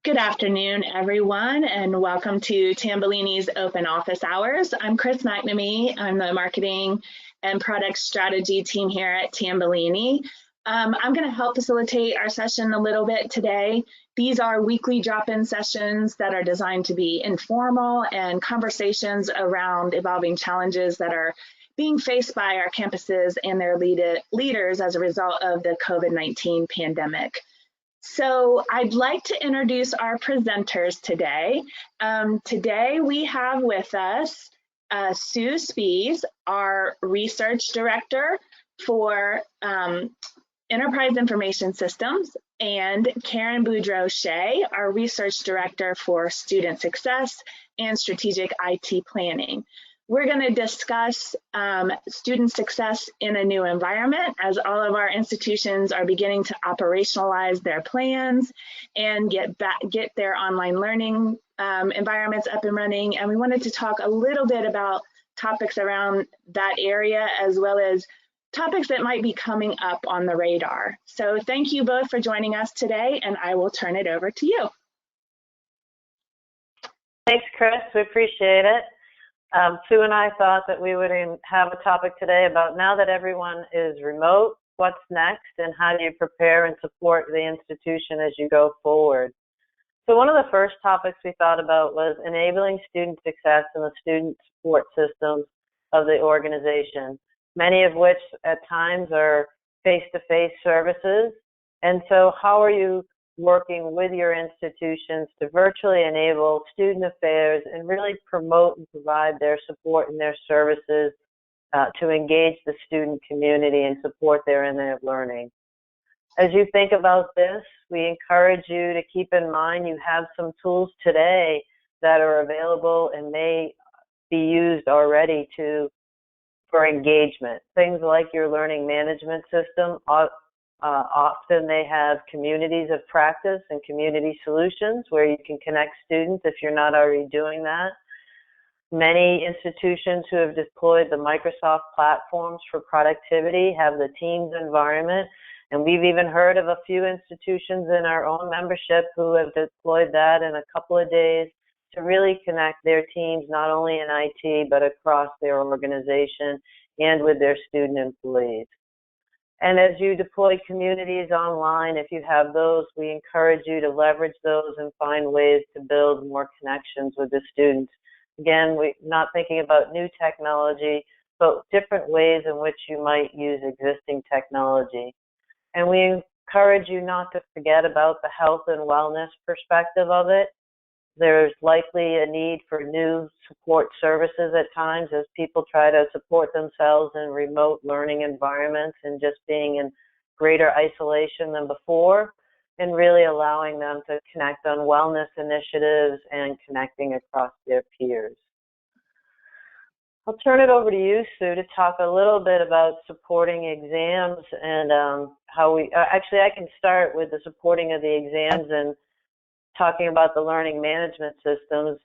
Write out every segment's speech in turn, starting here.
Good afternoon, everyone, and welcome to Tambellini's Open Office Hours. I'm Chris McNamee. I'm the Marketing and Product Strategy team here at Tambellini. I'm going to help facilitate our session a little bit today. These are weekly drop-in sessions that are designed to be informal and conversations around evolving challenges that are being faced by our campuses and their leaders as a result of the COVID-19 pandemic. So I'd like to introduce our presenters today. Today we have with us Sue Spies, our Research Director for Enterprise Information Systems, and Karen Boudreau-Shea, our Research Director for Student Success and Strategic IT Planning. We're going to discuss student success in a new environment as all of our institutions are beginning to operationalize their plans and get their online learning environments up and running. And we wanted to talk a little bit about topics around that area as well as topics that might be coming up on the radar. So thank you both for joining us today, and I will turn it over to you. Thanks, Chris. We appreciate it. Sue and I thought that we would have a topic today about now that everyone is remote, what's next and how do you prepare and support the institution as you go forward. So one of the first topics we thought about was enabling student success in the student support systems of the organization, many of which at times are face-to-face services. And so how are you working with your institutions to virtually enable student affairs and really promote and provide their support and their services to engage the student community and support their learning. As you think about this, we encourage you to keep in mind you have some tools today that are available and may be used already for engagement. Things like your learning management system. Often they have communities of practice and community solutions where you can connect students if you're not already doing that. Many institutions who have deployed the Microsoft platforms for productivity have the Teams environment, and we've even heard of a few institutions in our own membership who have deployed that in a couple of days to really connect their teams not only in IT but across their organization and with their student employees. And as you deploy communities online, if you have those, we encourage you to leverage those and find ways to build more connections with the students. Again, we're not thinking about new technology, but different ways in which you might use existing technology. And we encourage you not to forget about the health and wellness perspective of it. There's likely a need for new support services at times as people try to support themselves in remote learning environments and just being in greater isolation than before, and really allowing them to connect on wellness initiatives and connecting across their peers. I'll turn it over to you, Sue, to talk a little bit about supporting exams and how we, actually I can start with the supporting of the exams and talking about the learning management systems.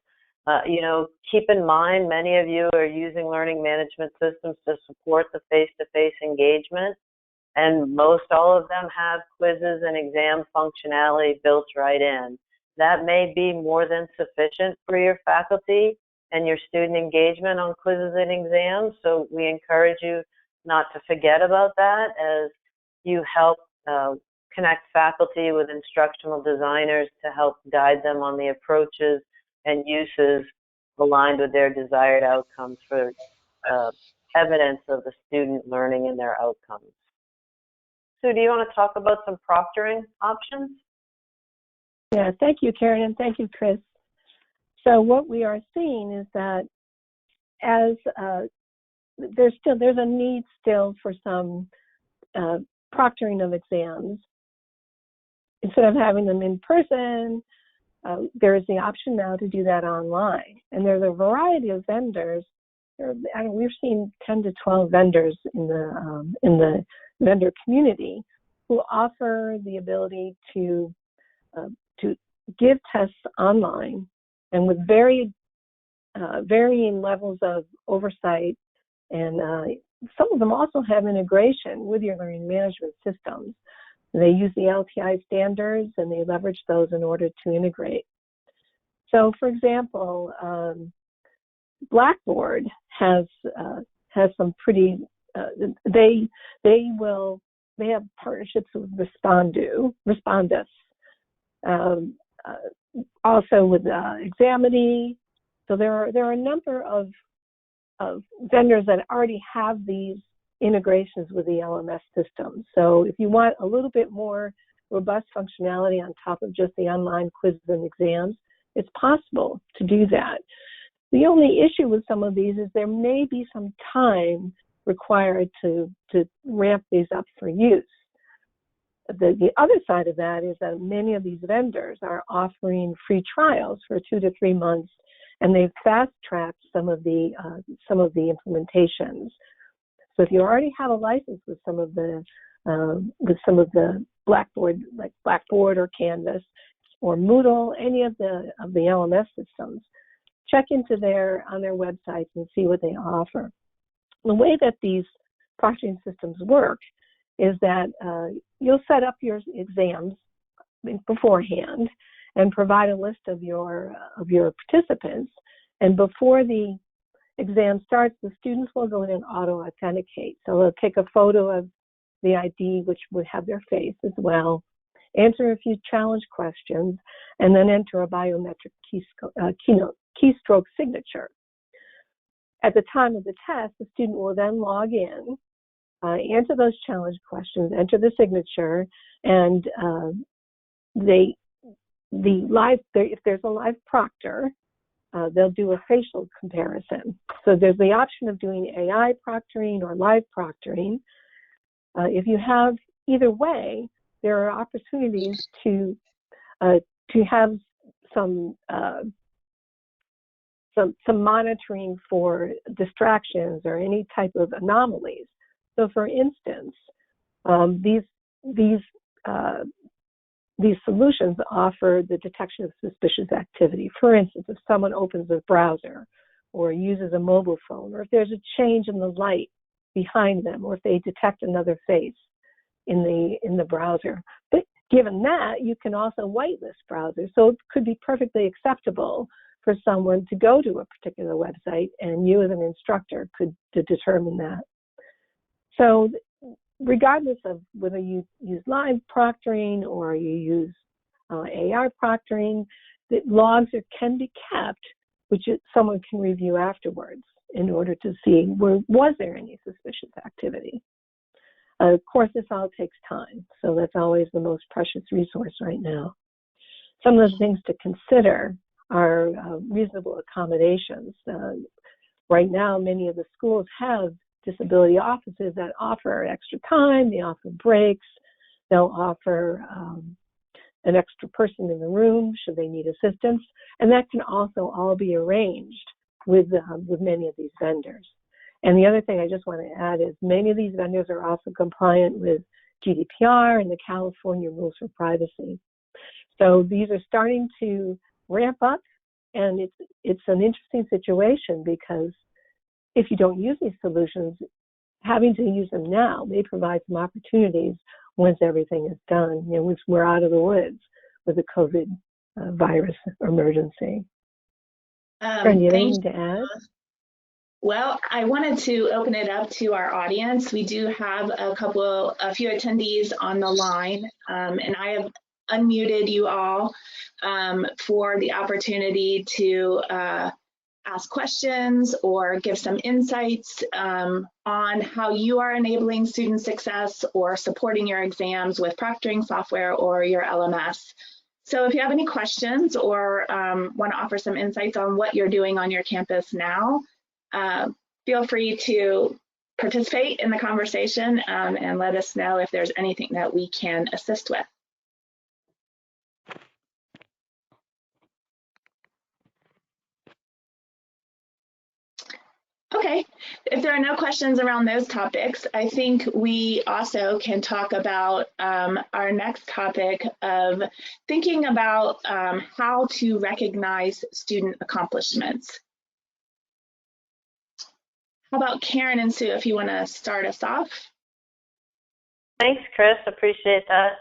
Keep in mind, many of you are using learning management systems to support the face-to-face engagement, and most all of them have quizzes and exam functionality built right in. That may be more than sufficient for your faculty and your student engagement on quizzes and exams, so we encourage you not to forget about that as you help connect faculty with instructional designers to help guide them on the approaches and uses aligned with their desired outcomes for evidence of the student learning and their outcomes. Sue, do you want to talk about some proctoring options? Yeah, thank you, Karen, and thank you, Chris. So what we are seeing is that as there's a need still for some proctoring of exams. Instead of having them in person, there is the option now to do that online. And there's a variety of vendors. We've seen 10 to 12 vendors in the vendor community who offer the ability to give tests online and with varying levels of oversight. And some of them also have integration with your learning management systems. They use the LTI standards and they leverage those in order to integrate. So, for example, Blackboard has some pretty. They have partnerships with Respondus, also with Examity. So there are a number of vendors that already have these integrations with the LMS system. So if you want a little bit more robust functionality on top of just the online quizzes and exams, it's possible to do that. The only issue with some of these is there may be some time required to ramp these up for use. The other side of that is that many of these vendors are offering free trials for 2 to 3 months, and they've fast-tracked some of the implementations. So if you already have a license with some of the Blackboard, like Blackboard or Canvas or Moodle, any of the LMS systems, check into on their websites and see what they offer. The way that these proctoring systems work is that you'll set up your exams beforehand and provide a list of your participants. And before the exam starts, the students will go in and auto-authenticate. So they'll take a photo of the ID, which would have their face as well, answer a few challenge questions, and then enter a biometric keystroke signature. At the time of the test, the student will then log in, answer those challenge questions, enter the signature, and if there's a live proctor, they'll do a facial comparison. So there's the option of doing AI proctoring or live proctoring. If you have either way, there are opportunities to have some monitoring for distractions or any type of anomalies. So, for instance, these solutions offer the detection of suspicious activity. For instance, if someone opens a browser or uses a mobile phone, or if there's a change in the light behind them, or if they detect another face in the browser. But given that, you can also whitelist browsers. So it could be perfectly acceptable for someone to go to a particular website, and you as an instructor could determine that. So regardless of whether you use live proctoring or you use AI proctoring, the logs can be kept, which someone can review afterwards in order to see was there any suspicious activity. Of course, this all takes time, so that's always the most precious resource right now. Some of the things to consider are reasonable accommodations. Right now, many of the schools have disability offices that offer extra time, they offer breaks, they'll offer an extra person in the room should they need assistance, and that can also all be arranged with many of these vendors. And the other thing I just want to add is many of these vendors are also compliant with GDPR and the California rules for privacy. So these are starting to ramp up, and it's an interesting situation because if you don't use these solutions, having to use them now may provide some opportunities once everything is done, once we're out of the woods with the COVID virus emergency. Fran, do you have anything to add? Well, I wanted to open it up to our audience. We do have a few attendees on the line, and I have unmuted you all for the opportunity to ask questions or give some insights on how you are enabling student success or supporting your exams with proctoring software or your LMS. So if you have any questions or want to offer some insights on what you're doing on your campus now, feel free to participate in the conversation and let us know if there's anything that we can assist with. Okay, if there are no questions around those topics, I think we also can talk about our next topic of thinking about how to recognize student accomplishments. How about Karen and Sue, if you want to start us off? Thanks, Chris. Appreciate that.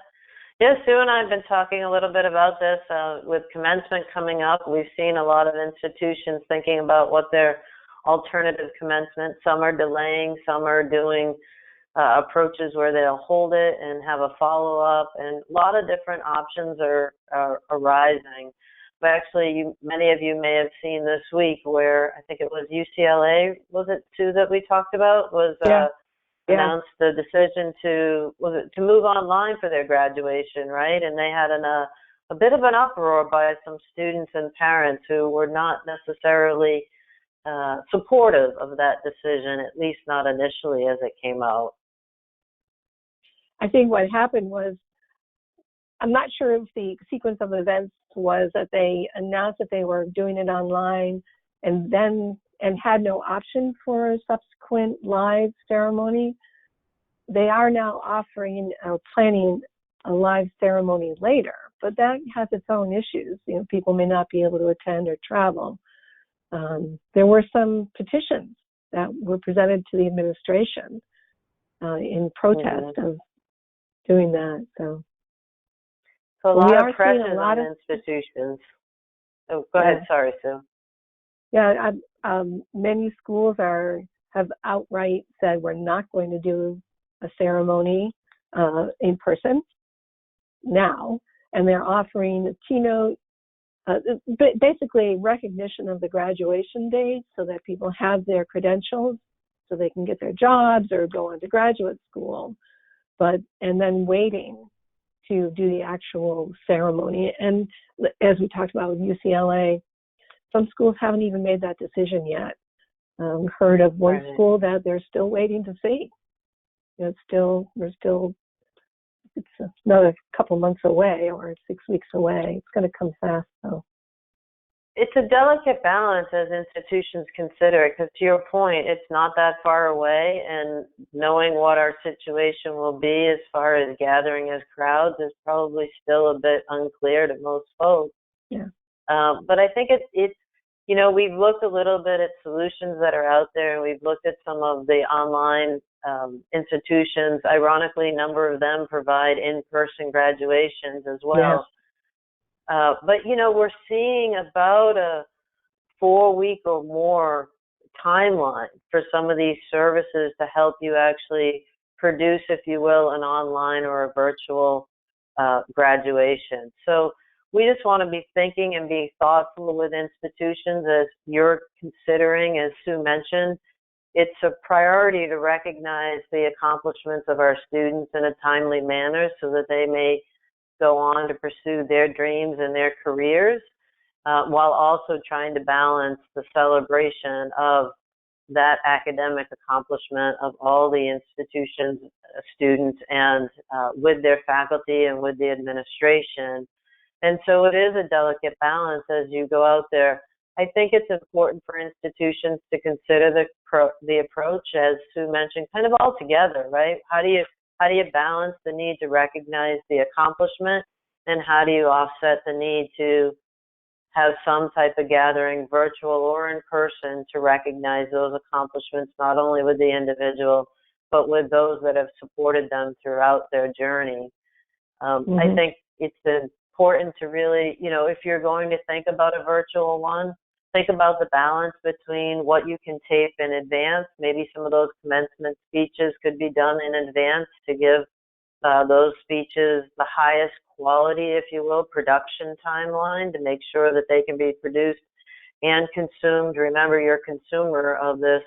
Yeah, Sue and I have been talking a little bit about this with commencement coming up. We've seen a lot of institutions thinking about what their alternative commencement. Some are delaying, some are doing approaches where they'll hold it and have a follow-up, and a lot of different options are arising. But actually, many of you may have seen this week where I think it was UCLA, was it, Sue, that we talked about, was announced the decision to move online for their graduation, right? And they had a bit of an uproar by some students and parents who were not necessarily supportive of that decision, at least not initially as it came out. I think what happened was, I'm not sure if the sequence of events was that they announced that they were doing it online and had no option for a subsequent live ceremony. They are now offering planning a live ceremony later, but that has its own issues. You know, people may not be able to attend or travel. There were some petitions that were presented to the administration in protest of doing that. So a lot of pressures on institutions. Oh, go ahead. Sorry, Sue. Yeah, many schools have outright said we're not going to do a ceremony in person now, and they're offering a keynote, basically recognition of the graduation date so that people have their credentials so they can get their jobs or go on to graduate school, and then waiting to do the actual ceremony. And as we talked about with UCLA, some schools haven't even made that decision yet. Heard of one school that they're still waiting to see. It's another couple months away or 6 weeks away. It's going to come fast, though. It's a delicate balance as institutions consider it, because to your point, it's not that far away, and knowing what our situation will be as far as gathering as crowds is probably still a bit unclear to most folks. Yeah. But I think it's you know, we've looked a little bit at solutions that are out there, and we've looked at some of the online institutions. Ironically, a number of them provide in-person graduations as well. Yes. But, you know, we're seeing about a 4-week or more timeline for some of these services to help you actually produce, if you will, an online or a virtual graduation. So we just want to be thinking and be thoughtful with institutions as you're considering, as Sue mentioned. It's a priority to recognize the accomplishments of our students in a timely manner so that they may go on to pursue their dreams and their careers, while also trying to balance the celebration of that academic accomplishment of all the institutions, students, and with their faculty and with the administration. And so it is a delicate balance as you go out there. I think it's important for institutions to consider the approach, as Sue mentioned, kind of all together, right? How do you balance the need to recognize the accomplishment, and how do you offset the need to have some type of gathering, virtual or in person, to recognize those accomplishments, not only with the individual, but with those that have supported them throughout their journey. I think it's important to really, you know, if you're going to think about a virtual one, think about the balance between what you can tape in advance. Maybe some of those commencement speeches could be done in advance to give those speeches the highest quality, if you will, production timeline, to make sure that they can be produced and consumed. Remember, you're a consumer of this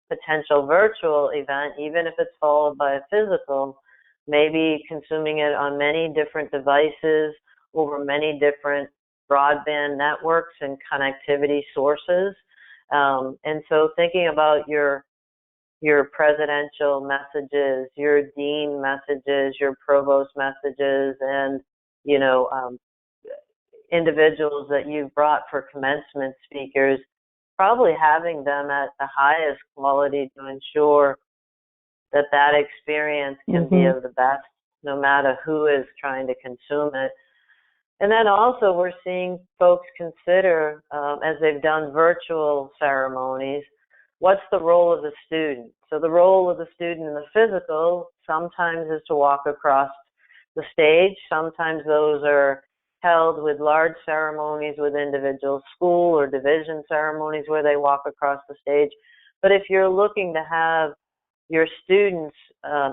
potential virtual event, even if it's followed by a physical, maybe consuming it on many different devices over many different broadband networks and connectivity sources. And so thinking about your presidential messages, your dean messages, your provost messages, and, you know, individuals that you've brought for commencement speakers, probably having them at the highest quality to ensure that that experience can be of the best, no matter who is trying to consume it. And then also we're seeing folks consider, as they've done virtual ceremonies, what's the role of the student? So the role of the student in the physical sometimes is to walk across the stage. Sometimes those are held with large ceremonies with individual school or division ceremonies where they walk across the stage. But if you're looking to have your students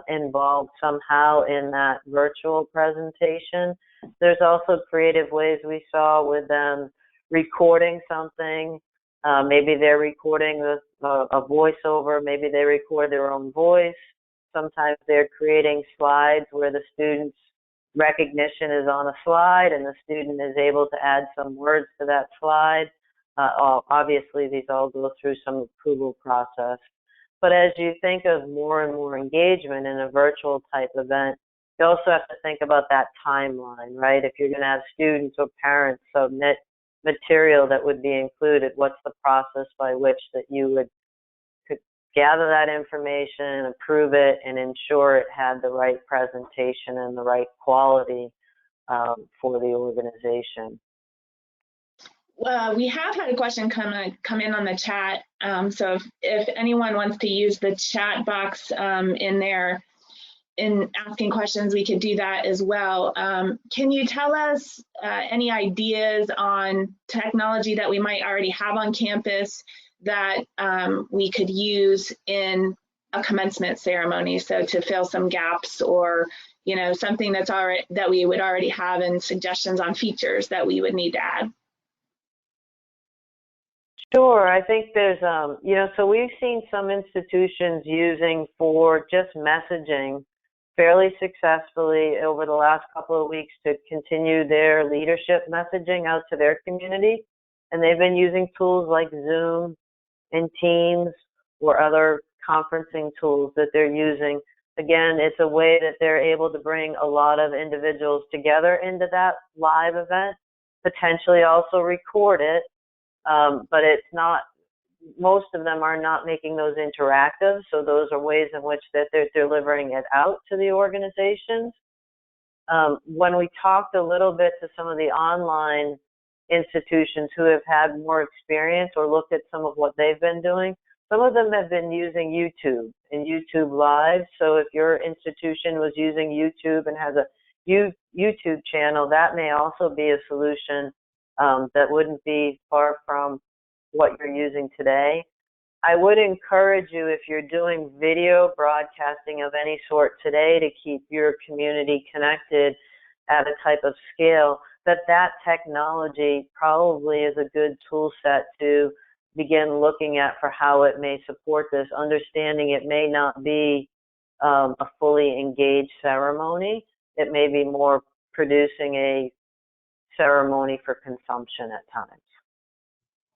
involved somehow in that virtual presentation, there's also creative ways we saw with them recording something. Maybe they're recording a voiceover, maybe they record their own voice. Sometimes they're creating slides where the student's recognition is on a slide and the student is able to add some words to that slide. Obviously, these all go through some approval process. But as you think of more and more engagement in a virtual type event, you also have to think about that timeline, right? If you're going to have students or parents submit material that would be included, what's the process by which that you would could gather that information, approve it, and ensure it had the right presentation and the right quality for the organization? Well, we have had a question come in on the chat. So if anyone wants to use the chat box in there in asking questions, we could do that as well. Can you tell us any ideas on technology that we might already have on campus that we could use in a commencement ceremony? So to fill some gaps, or something that's already that we would already have, and suggestions on features that we would need to add. Sure. I think there's, so we've seen some institutions using for just messaging fairly successfully over the last couple of weeks to continue their leadership messaging out to their community. And they've been using tools like Zoom and Teams or other conferencing tools that they're using. Again, it's a way that they're able to bring a lot of individuals together into that live event, potentially also record it. But it's not, most of them are not making those interactive, so those are ways in which that they're delivering it out to the organizations. When we talked a little bit to some of the online institutions who have had more experience or looked at some of what they've been doing, some of them have been using YouTube and YouTube Live. So if your institution was using YouTube and has a YouTube channel, that may also be a solution that wouldn't be far from what you're using today. I would encourage you, if you're doing video broadcasting of any sort today to keep your community connected at a type of scale, that technology probably is a good tool set to begin looking at for how it may support this, understanding it may not be a fully engaged ceremony. It may be more producing a ceremony for consumption at times.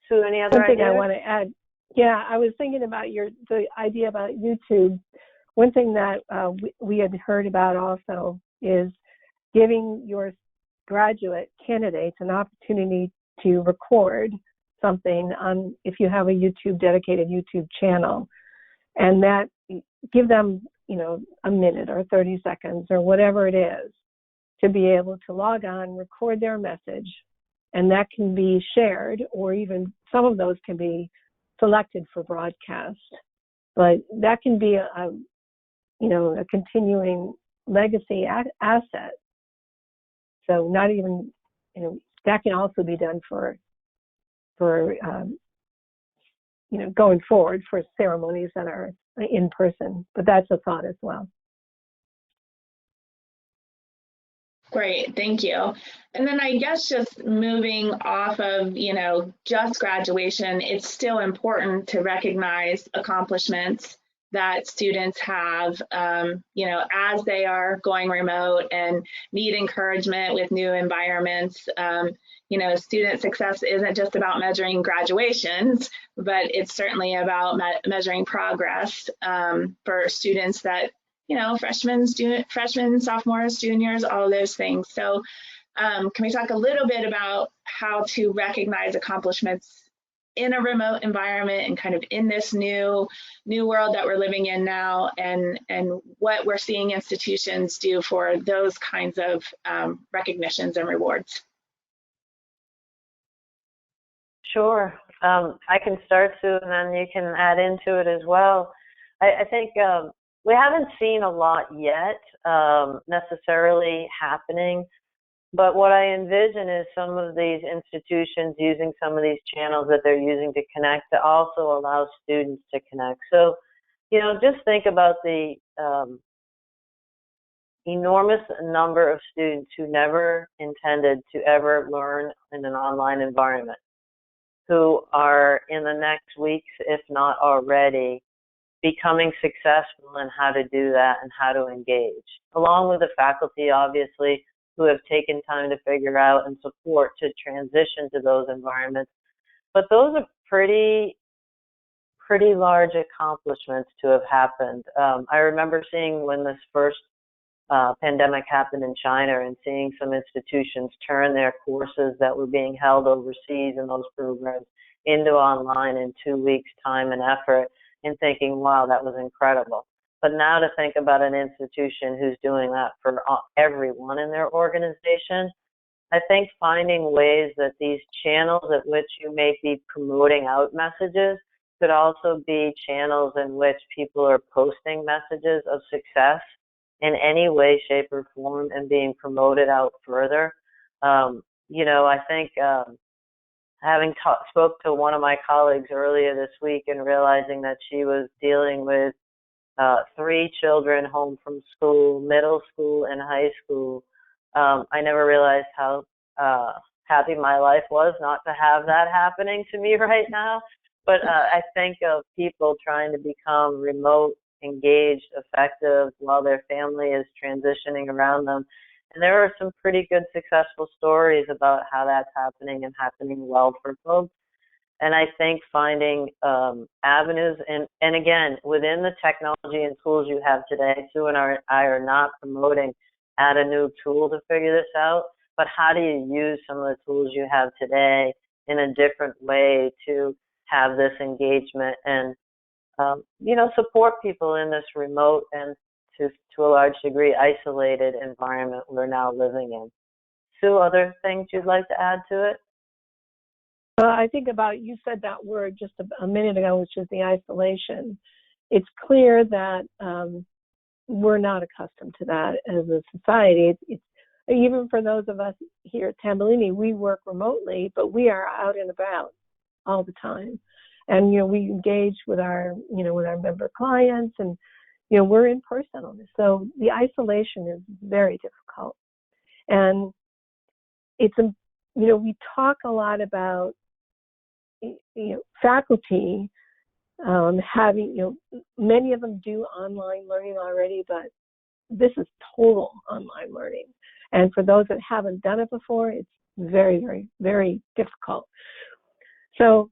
Sue, any other ideas? One thing I want to add, yeah, I was thinking about the idea about YouTube. One thing that we had heard about also is giving your graduate candidates an opportunity to record something on, if you have a dedicated YouTube channel, and that give them, a minute or 30 seconds or whatever it is to be able to log on, record their message, and that can be shared, or even some of those can be selected for broadcast. But that can be a continuing legacy asset. So not even, that can also be done for going forward for ceremonies that are in person. But that's a thought as well. Great, thank you. And then I guess just moving off of, just graduation, it's still important to recognize accomplishments that students have, as they are going remote and need encouragement with new environments. Student success isn't just about measuring graduations, but it's certainly about measuring progress for students that freshmen, sophomores, juniors, all of those things. So can we talk a little bit about how to recognize accomplishments in a remote environment and kind of in this new world that we're living in now, and what we're seeing institutions do for those kinds of recognitions and rewards? Sure. I can start, Sue, and then you can add into it as well. I think we haven't seen a lot yet necessarily happening, but what I envision is some of these institutions using some of these channels that they're using to connect to also allow students to connect. So, just think about the enormous number of students who never intended to ever learn in an online environment, who are in the next weeks, if not already, becoming successful in how to do that and how to engage, along with the faculty, obviously, who have taken time to figure out and support to transition to those environments. But those are pretty large accomplishments to have happened. I remember seeing when this first pandemic happened in China and seeing some institutions turn their courses that were being held overseas in those programs into online in 2 weeks' time and effort, and thinking, wow, that was incredible. But now to think about an institution who's doing that for everyone in their organization, I think finding ways that these channels at which you may be promoting out messages could also be channels in which people are posting messages of success in any way, shape, or form and being promoted out further. I think having spoke to one of my colleagues earlier this week and realizing that she was dealing with 3 children home from school, middle school and high school, I never realized how happy my life was not to have that happening to me right now. But I think of people trying to become remote, engaged, effective while their family is transitioning around them. And there are some pretty good successful stories about how that's happening and happening well for folks. And I think finding avenues, and again, within the technology and tools you have today, Sue and I are not promoting add a new tool to figure this out, but how do you use some of the tools you have today in a different way to have this engagement and, support people in this remote and to a large degree isolated environment we're now living in. Sue, other things you'd like to add to it? I think you said that word just a minute ago, which is the isolation. It's clear that we're not accustomed to that as a society. It's even for those of us here at Tambellini, we work remotely, but we are out and about all the time. And, we engage with our member clients and, we're in person on this. So the isolation is very difficult. And it's, we talk a lot about, faculty having, many of them do online learning already, but this is total online learning. And for those that haven't done it before, it's very, very, very difficult. So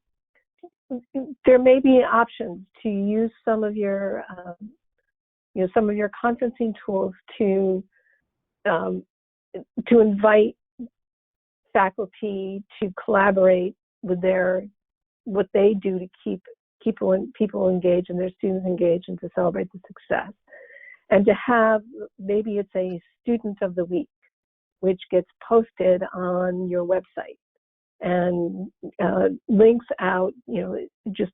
there may be options to use some of your, conferencing tools to invite faculty to collaborate with what they do to keep people engaged and their students engaged and to celebrate the success. And to have, maybe it's a student of the week, which gets posted on your website and links out, just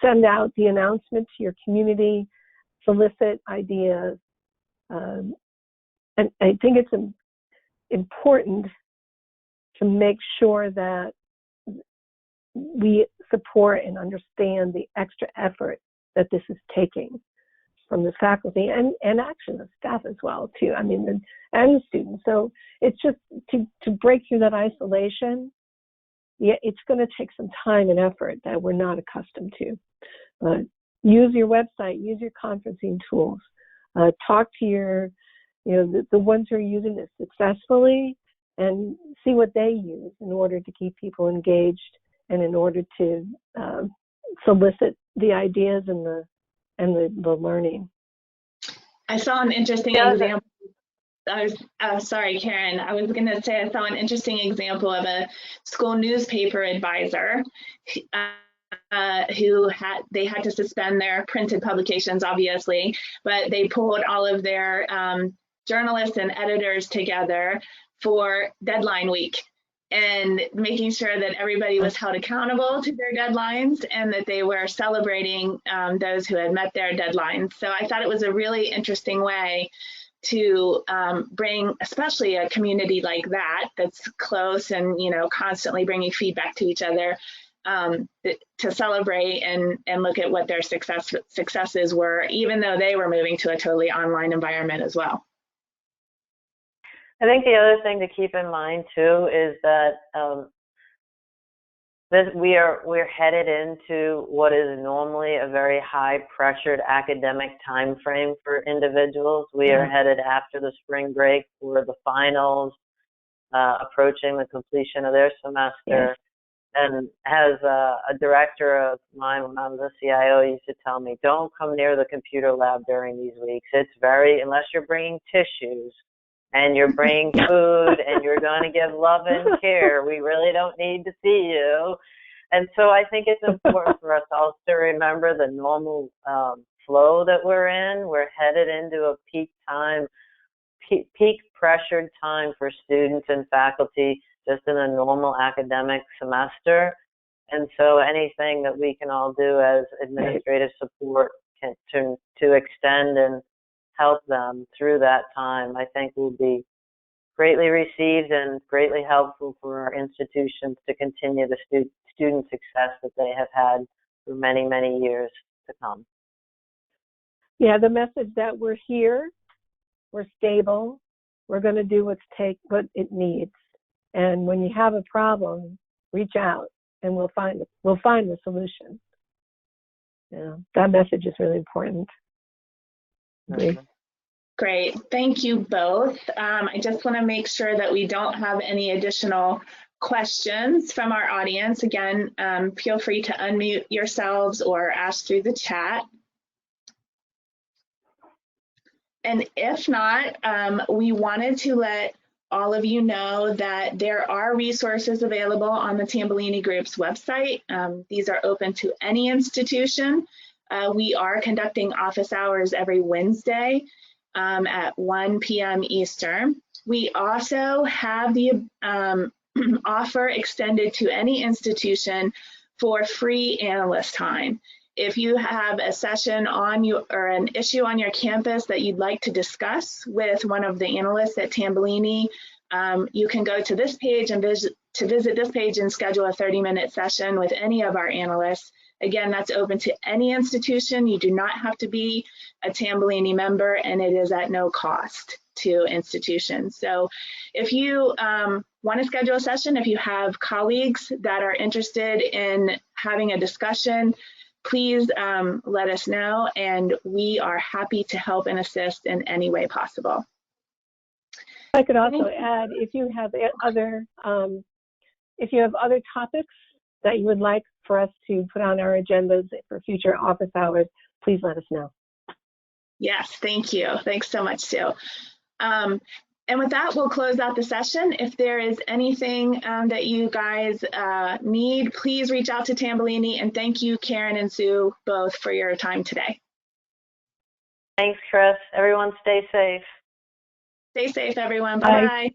send out the announcement to your community, solicit ideas. And I think it's important to make sure that we support and understand the extra effort that this is taking from the faculty and actually the staff as well too. I mean, and the students. So it's just to break through that isolation. Yeah, it's going to take some time and effort that we're not accustomed to. But use your website, use your conferencing tools, talk to your, the ones who are using this successfully, and see what they use in order to keep people engaged and in order to solicit the ideas and the learning. I saw an interesting example. Sorry, Karen. I was going to say I saw an interesting example of a school newspaper advisor who had to suspend their printed publications, obviously, but they pulled all of their journalists and editors together for deadline week. and making sure that everybody was held accountable to their deadlines and that they were celebrating those who had met their deadlines. So I thought it was a really interesting way to bring, especially a community like that, that's close and, you know, constantly bringing feedback to each other, to celebrate and look at what their successes were, even though they were moving to a totally online environment as well. I think the other thing to keep in mind too is that we're headed into what is normally a very high pressured academic time frame for individuals. We are headed after the spring break for the finals, approaching the completion of their semester. And as a director of mine when I was a CIO used to tell me, don't come near the computer lab during these weeks. It's unless you're bringing tissues and you're bringing food and you're going to give love and care, we really don't need to see you. And so I think it's important for us also to remember the normal flow that we're in. We're headed into a peak pressured time for students and faculty just in a normal academic semester. And so anything that we can all do as administrative support to extend and help them through that time, I think will be greatly received and greatly helpful for our institutions to continue the student success that they have had for many, many years to come. Yeah, the message that we're here, we're stable, we're going to do what it needs. And when you have a problem, reach out and we'll find the solution. Yeah, that message is really important. Great, thank you both. I just want to make sure that we don't have any additional questions from our audience. Again, feel free to unmute yourselves or ask through the chat. And if not, we wanted to let all of you know that there are resources available on the Tambellini Group's website. These are open to any institution. We are conducting office hours every Wednesday at 1 p.m. Eastern. We also have the offer extended to any institution for free analyst time. If you have a session or an issue on your campus that you'd like to discuss with one of the analysts at Tambellini, you can go to this page and visit this page and schedule a 30-minute session with any of our analysts. Again, that's open to any institution. You do not have to be a Tambellini member, and it is at no cost to institutions. So if you want to schedule a session, if you have colleagues that are interested in having a discussion, please let us know, and we are happy to help and assist in any way possible. I could also add, if you have other topics that you would like for us to put on our agendas for future office hours, please let us know. Yes, thank you. Thanks so much, Sue. And with that, we'll close out the session. If there is anything that you guys need, please reach out to Tambellini. And thank you, Karen and Sue, both for your time today. Thanks, Chris. Everyone stay safe. Stay safe, everyone. Bye-bye.